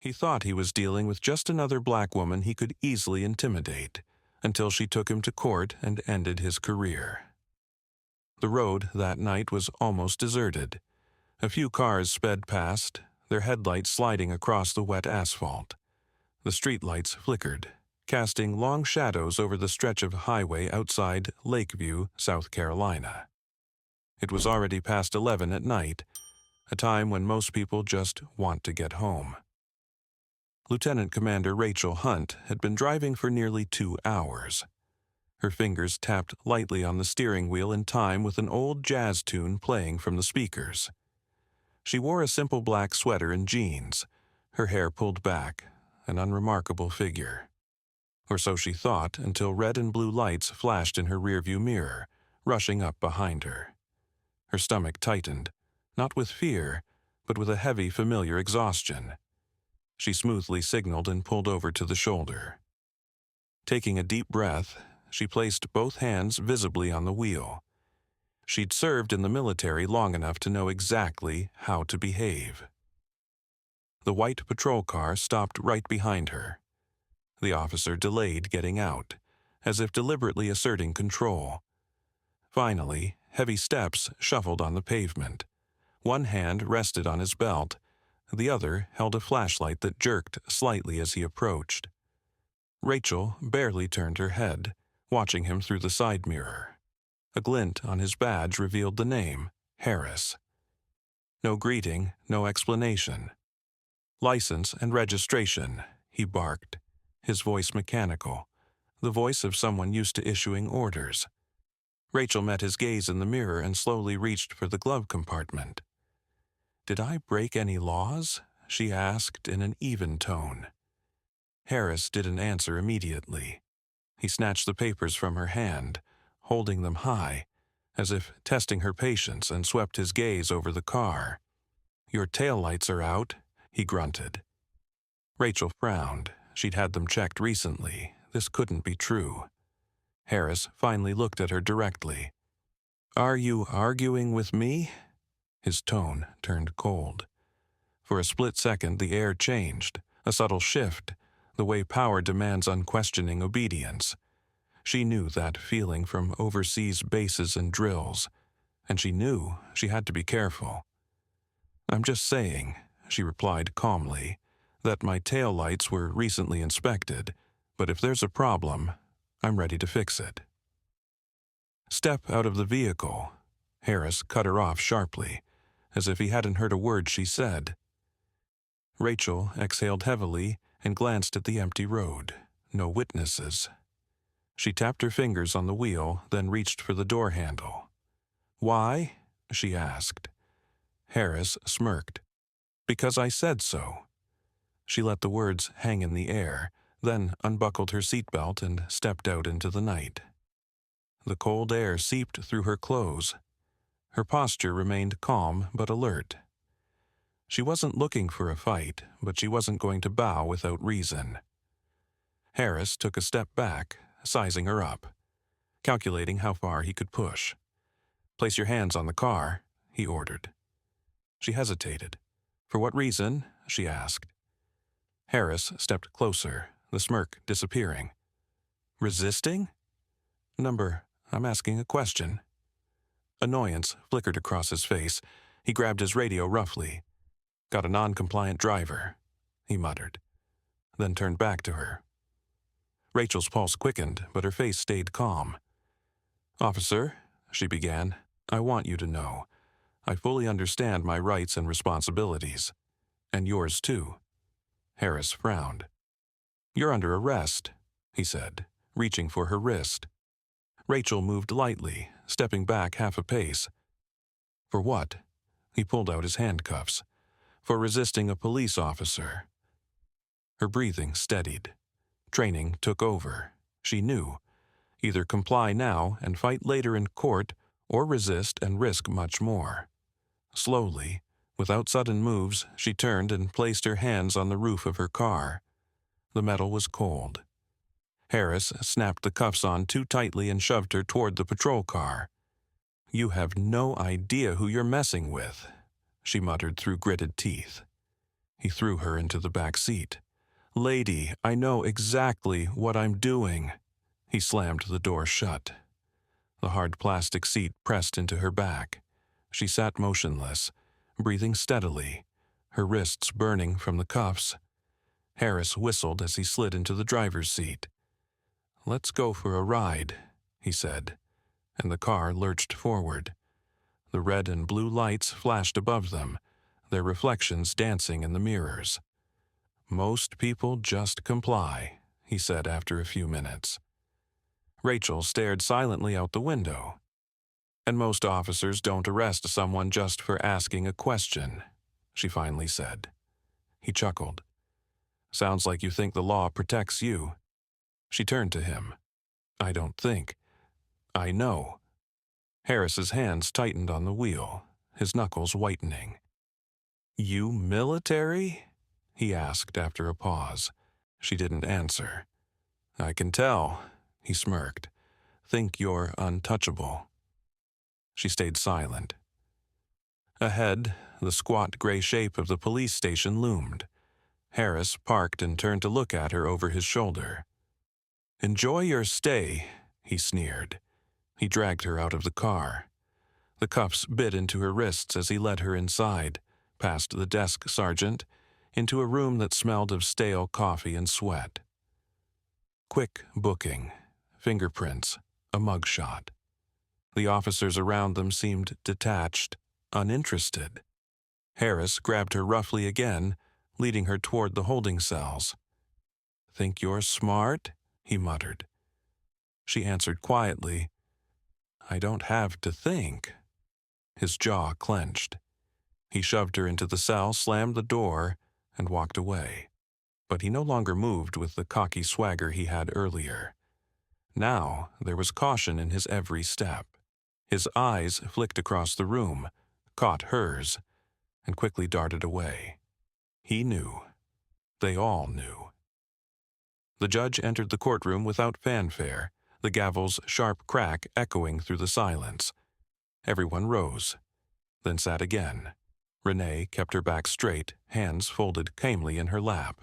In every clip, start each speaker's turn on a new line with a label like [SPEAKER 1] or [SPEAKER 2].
[SPEAKER 1] He thought he was dealing with just another black woman he could easily intimidate, until she took him to court and ended his career. The road that night was almost deserted. A few cars sped past, their headlights sliding across the wet asphalt. The streetlights flickered, casting long shadows over the stretch of highway outside Lakeview, South Carolina. It was already past 11 at night, a time when most people just want to get home. Lieutenant Commander Rachel Hunt had been driving for nearly 2 hours. Her fingers tapped lightly on the steering wheel in time with an old jazz tune playing from the speakers. She wore a simple black sweater and jeans, her hair pulled back, an unremarkable figure. Or so she thought until red and blue lights flashed in her rearview mirror, rushing up behind her. Her stomach tightened, not with fear, but with a heavy, familiar exhaustion. She smoothly signaled and pulled over to the shoulder. Taking a deep breath, she placed both hands visibly on the wheel. She'd served in the military long enough to know exactly how to behave. The white patrol car stopped right behind her. The officer delayed getting out, as if deliberately asserting control. Finally, heavy steps shuffled on the pavement. One hand rested on his belt, the other held a flashlight that jerked slightly as he approached. Rachel barely turned her head, watching him through the side mirror. A glint on his badge revealed the name, Harris. No greeting, no explanation. "License and registration," he barked, his voice mechanical, the voice of someone used to issuing orders. Rachel met his gaze in the mirror and slowly reached for the glove compartment. "Did I break any laws?" she asked in an even tone. Harris didn't answer immediately. He snatched the papers from her hand, holding them high, as if testing her patience, and swept his gaze over the car. "Your taillights are out," he grunted. Rachel frowned. She'd had them checked recently. This couldn't be true. Harris finally looked at her directly. "Are you arguing with me?" His tone turned cold. For a split second the air changed, a subtle shift, the way power demands unquestioning obedience. She knew that feeling from overseas bases and drills, and she knew she had to be careful. "I'm just saying," she replied calmly, "that my taillights were recently inspected, but if there's a problem, I'm ready to fix it." "Step out of the vehicle." Harris cut her off sharply, as if he hadn't heard a word she said. Rachel exhaled heavily and glanced at the empty road. No witnesses. She tapped her fingers on the wheel, then reached for the door handle. "Why?" she asked. Harris smirked. "Because I said so." She let the words hang in the air, then unbuckled her seatbelt and stepped out into the night. The cold air seeped through her clothes. Her posture remained calm but alert. She wasn't looking for a fight, but she wasn't going to bow without reason. Harris took a step back, sizing her up, calculating how far he could push. "Place your hands on the car," he ordered. She hesitated. "For what reason?" she asked. Harris stepped closer, the smirk disappearing. "Resisting?" I'm asking a question." Annoyance flickered across his face. He grabbed his radio roughly. "Got a non-compliant driver," he muttered, then turned back to her. Rachel's pulse quickened, but her face stayed calm. "Officer," she began, "I want you to know. I fully understand my rights and responsibilities. And yours too." Harris frowned. "You're under arrest," he said, reaching for her wrist. Rachel moved lightly, stepping back half a pace. "For what?" He pulled out his handcuffs. "For resisting a police officer." Her breathing steadied. Training took over. She knew. Either comply now and fight later in court, or resist and risk much more. Slowly, without sudden moves, she turned and placed her hands on the roof of her car. The metal was cold. Harris snapped the cuffs on too tightly and shoved her toward the patrol car. "You have no idea who you're messing with," she muttered through gritted teeth. He threw her into the back seat. "Lady, I know exactly what I'm doing." He slammed the door shut. The hard plastic seat pressed into her back. She sat motionless, breathing steadily, her wrists burning from the cuffs. Harris whistled as he slid into the driver's seat. "Let's go for a ride," he said, and the car lurched forward. The red and blue lights flashed above them, their reflections dancing in the mirrors. "Most people just comply," he said after a few minutes. Rachel stared silently out the window. "And most officers don't arrest someone just for asking a question," she finally said. He chuckled. "Sounds like you think the law protects you." She turned to him. "I don't think. I know." Harris's hands tightened on the wheel, his knuckles whitening. "You military?" he asked after a pause. She didn't answer. "I can tell," he smirked. "Think you're untouchable." She stayed silent. Ahead, the squat gray shape of the police station loomed. Harris parked and turned to look at her over his shoulder. "Enjoy your stay," he sneered. He dragged her out of the car. The cuffs bit into her wrists as he led her inside, past the desk sergeant, into a room that smelled of stale coffee and sweat. Quick booking, fingerprints, a mugshot. The officers around them seemed detached, uninterested. Harris grabbed her roughly again, leading her toward the holding cells. "Think you're smart?" he muttered. She answered quietly, "I don't have to think." His jaw clenched. He shoved her into the cell, slammed the door, and walked away. But he no longer moved with the cocky swagger he had earlier. Now there was caution in his every step. His eyes flicked across the room, caught hers, and quickly darted away. He knew. They all knew. The judge entered the courtroom without fanfare, the gavel's sharp crack echoing through the silence. Everyone rose, then sat again. Rene kept her back straight, hands folded calmly in her lap.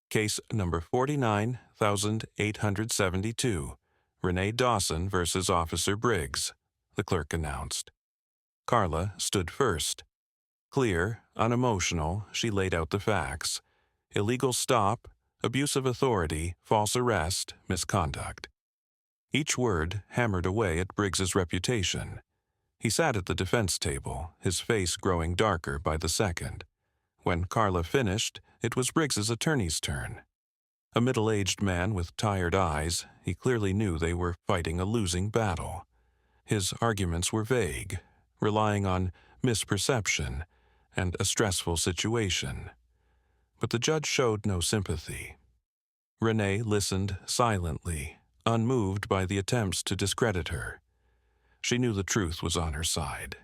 [SPEAKER 1] Case number 49,872, Rene Dawson versus Officer Briggs, the clerk announced. Carla stood first. Clear, unemotional, she laid out the facts. Illegal stop, abuse of authority, false arrest, misconduct. Each word hammered away at Briggs's reputation. He sat at the defense table, his face growing darker by the second. When Carla finished, it was Briggs's attorney's turn. A middle-aged man with tired eyes, he clearly knew they were fighting a losing battle. His arguments were vague, relying on misperception and a stressful situation. But the judge showed no sympathy. Rene listened silently, unmoved by the attempts to discredit her. She knew the truth was on her side,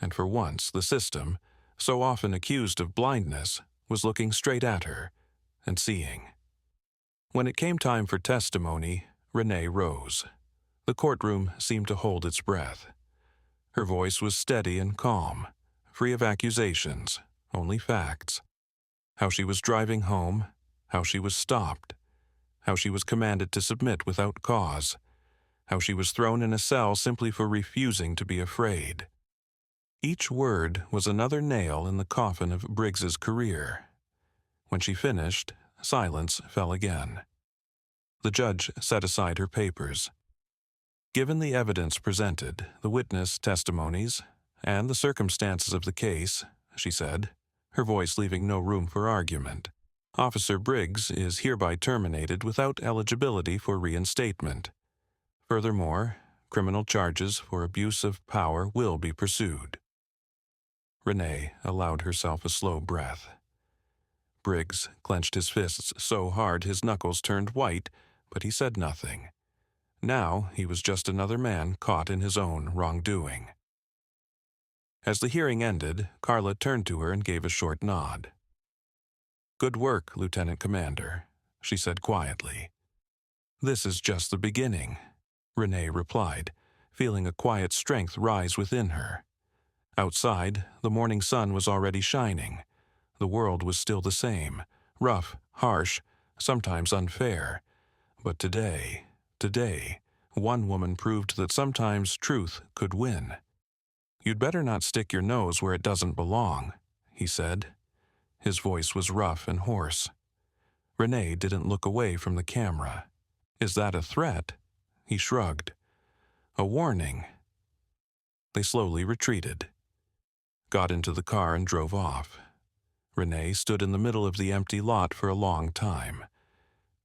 [SPEAKER 1] and for once the system, so often accused of blindness, was looking straight at her and seeing. When it came time for testimony, Rene rose. The courtroom seemed to hold its breath. Her voice was steady and calm, free of accusations, only facts. How she was driving home, how she was stopped, how she was commanded to submit without cause, how she was thrown in a cell simply for refusing to be afraid. Each word was another nail in the coffin of Briggs's career. When she finished, silence fell again. The judge set aside her papers. Given the evidence presented, the witness testimonies, and the circumstances of the case, she said, her voice leaving no room for argument, Officer Briggs is hereby terminated without eligibility for reinstatement. Furthermore, criminal charges for abuse of power will be pursued. Rene allowed herself a slow breath. Briggs clenched his fists so hard his knuckles turned white, but he said nothing. Now he was just another man caught in his own wrongdoing. As the hearing ended, Carla turned to her and gave a short nod. "Good work, Lieutenant Commander," she said quietly. "This is just the beginning," Rene replied, feeling a quiet strength rise within her. Outside, the morning sun was already shining. The world was still the same, rough, harsh, sometimes unfair. But today, one woman proved that sometimes truth could win. "You'd better not stick your nose where it doesn't belong," he said. His voice was rough and hoarse. Rene didn't look away from the camera. "Is that a threat?" He shrugged. "A warning." They slowly retreated, got into the car and drove off. Rene stood in the middle of the empty lot for a long time.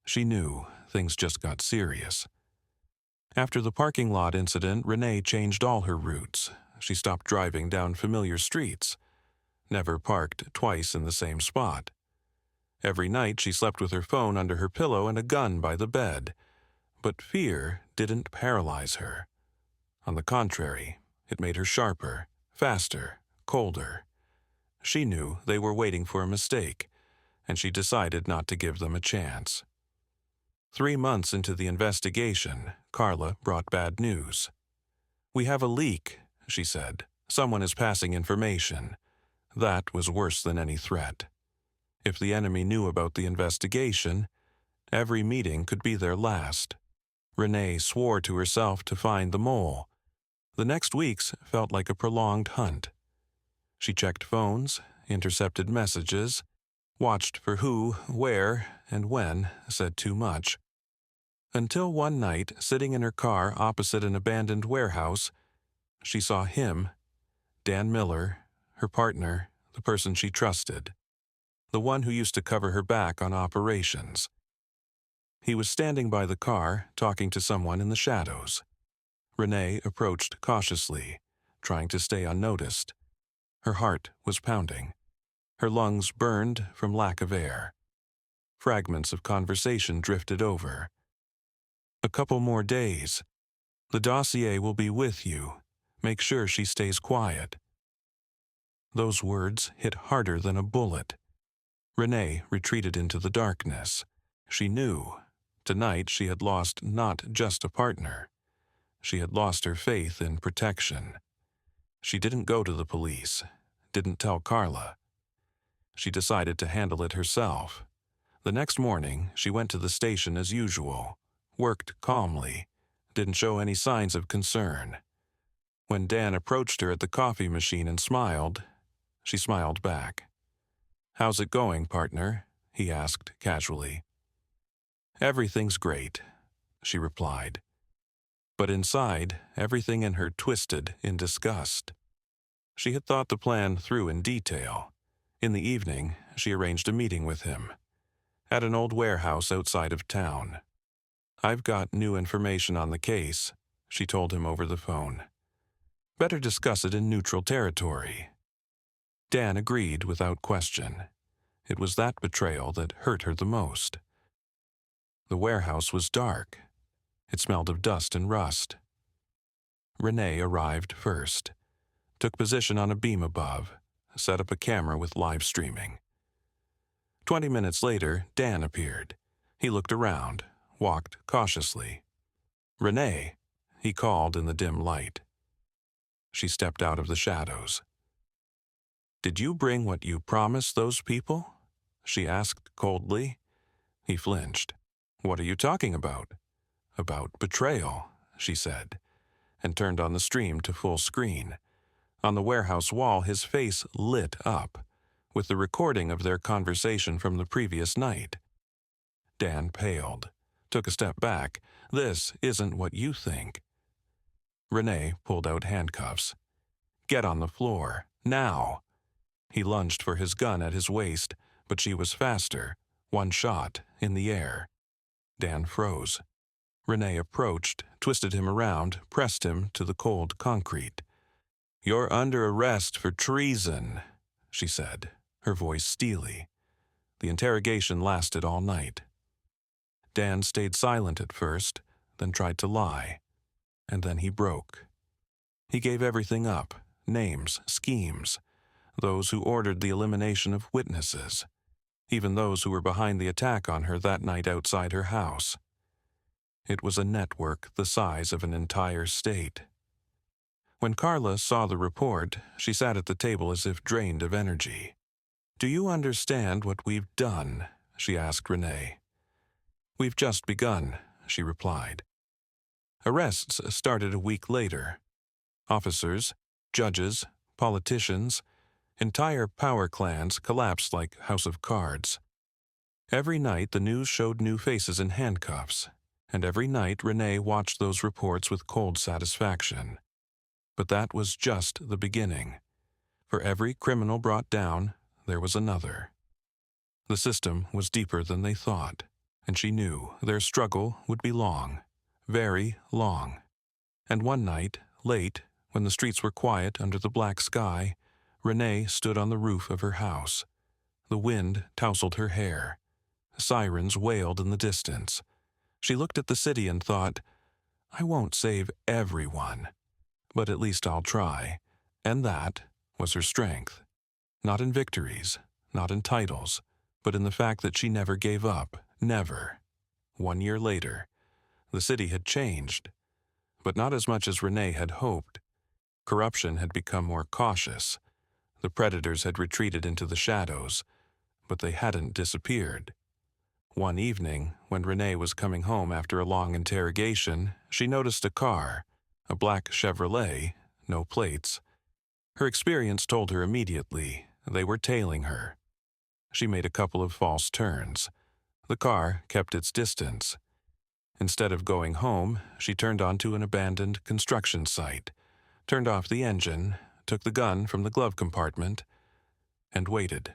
[SPEAKER 1] She knew things just got serious. After the parking lot incident, Rene changed all her routes. She stopped driving down familiar streets, never parked twice in the same spot. Every night she slept with her phone under her pillow and a gun by the bed. But fear didn't paralyze her. On the contrary, it made her sharper, faster, colder. She knew they were waiting for a mistake, and she decided not to give them a chance. 3 months into the investigation, Carla brought bad news. "We have a leak," she said. "Someone is passing information." That was worse than any threat. If the enemy knew about the investigation, every meeting could be their last. Rene swore to herself to find the mole. The next weeks felt like a prolonged hunt. She checked phones, intercepted messages, watched for who, where, and when said too much. Until one night, sitting in her car opposite an abandoned warehouse, she saw him, Dan Miller, her partner, the person she trusted, the one who used to cover her back on operations. He was standing by the car, talking to someone in the shadows. Rene approached cautiously, trying to stay unnoticed. Her heart was pounding. Her lungs burned from lack of air. Fragments of conversation drifted over. "A couple more days. The dossier will be with you. Make sure she stays quiet." Those words hit harder than a bullet. Rene retreated into the darkness. She knew. Tonight she had lost not just a partner. She had lost her faith in protection. She didn't go to the police, didn't tell Carla. She decided to handle it herself. The next morning, she went to the station as usual, worked calmly, didn't show any signs of concern. When Dan approached her at the coffee machine and smiled, she smiled back. "How's it going, partner?" he asked casually. "Everything's great," she replied. But inside, everything in her twisted in disgust. She had thought the plan through in detail. In the evening, she arranged a meeting with him at an old warehouse outside of town. "I've got new information on the case," she told him over the phone. "Better discuss it in neutral territory." Dan agreed without question. It was that betrayal that hurt her the most. The warehouse was dark. It smelled of dust and rust. Rene arrived first, took position on a beam above, set up a camera with live streaming. 20 minutes later, Dan appeared. He looked around, walked cautiously. "Rene," he called in the dim light. She stepped out of the shadows. "Did you bring what you promised those people?" she asked coldly. He flinched. "What are you talking about?" "About betrayal," she said, and turned on the stream to full screen. On the warehouse wall, his face lit up, with the recording of their conversation from the previous night. Dan paled, took a step back. "This isn't what you think." Rene pulled out handcuffs. "Get on the floor, now." He lunged for his gun at his waist, but she was faster, one shot, in the air. Dan froze. Rene approached, twisted him around, pressed him to the cold concrete. "You're under arrest for treason," she said, her voice steely. The interrogation lasted all night. Dan stayed silent at first, then tried to lie. And then he broke. He gave everything up, names, schemes, those who ordered the elimination of witnesses, even those who were behind the attack on her that night outside her house. It was a network the size of an entire state. When Carla saw the report, she sat at the table as if drained of energy. "Do you understand what we've done?" she asked Rene. "We've just begun," she replied. Arrests started a week later. Officers, judges, politicians, entire power clans collapsed like house of cards. Every night the news showed new faces in handcuffs, and every night Rene watched those reports with cold satisfaction. But that was just the beginning. For every criminal brought down, there was another. The system was deeper than they thought, and she knew their struggle would be long, very long. And one night, late, when the streets were quiet under the black sky, Rene stood on the roof of her house. The wind tousled her hair. Sirens wailed in the distance. She looked at the city and thought, "I won't save everyone, but at least I'll try." And that was her strength. Not in victories, not in titles, but in the fact that she never gave up, never. 1 year later, the city had changed, but not as much as Rene had hoped. Corruption had become more cautious. The predators had retreated into the shadows, but they hadn't disappeared. One evening, when Rene was coming home after a long interrogation, she noticed a car, a black Chevrolet, no plates. Her experience told her immediately they were tailing her. She made a couple of false turns. The car kept its distance. Instead of going home, she turned onto an abandoned construction site, turned off the engine, took the gun from the glove compartment, and waited.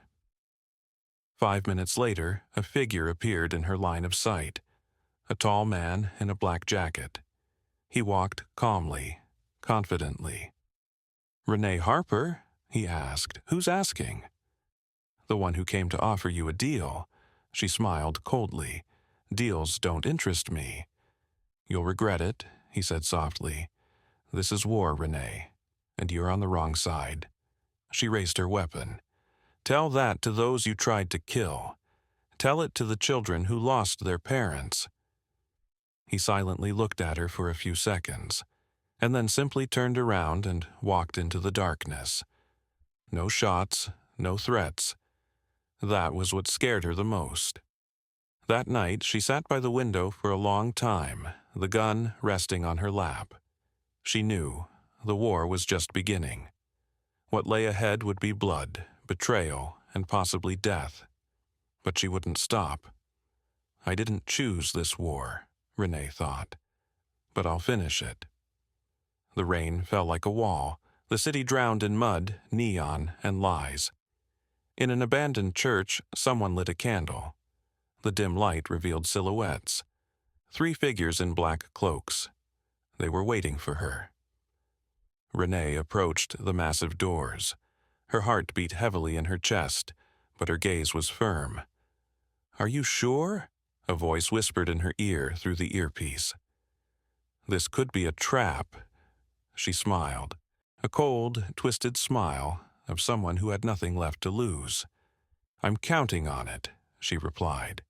[SPEAKER 1] 5 minutes later, a figure appeared in her line of sight, a tall man in a black jacket. He walked calmly, confidently. "Rene Harper?" he asked. "Who's asking?" "The one who came to offer you a deal." She smiled coldly. "Deals don't interest me." "You'll regret it," he said softly. "This is war, Rene, and you're on the wrong side." She raised her weapon. "Tell that to those you tried to kill. Tell it to the children who lost their parents." He silently looked at her for a few seconds, and then simply turned around and walked into the darkness. No shots, no threats. That was what scared her the most. That night, she sat by the window for a long time, the gun resting on her lap. She knew the war was just beginning. What lay ahead would be blood, betrayal, and possibly death. But she wouldn't stop. "I didn't choose this war," Rene thought, "but I'll finish it." The rain fell like a wall, the city drowned in mud, neon, and lies. In an abandoned church, someone lit a candle. The dim light revealed silhouettes. 3 figures in black cloaks. They were waiting for her. Rene approached the massive doors. Her heart beat heavily in her chest, but her gaze was firm. "Are you sure?" a voice whispered in her ear through the earpiece. "This could be a trap." She smiled, a cold, twisted smile of someone who had nothing left to lose. "I'm counting on it," she replied,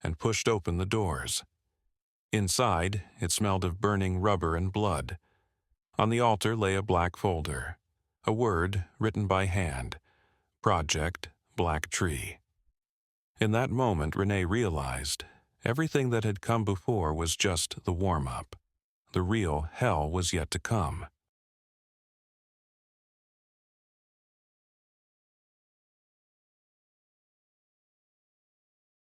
[SPEAKER 1] and pushed open the doors. Inside, it smelled of burning rubber and blood. On the altar lay a black folder, a word written by hand, Project Black Tree. In that moment, Rene realized everything that had come before was just the warm-up. The real hell was yet to come.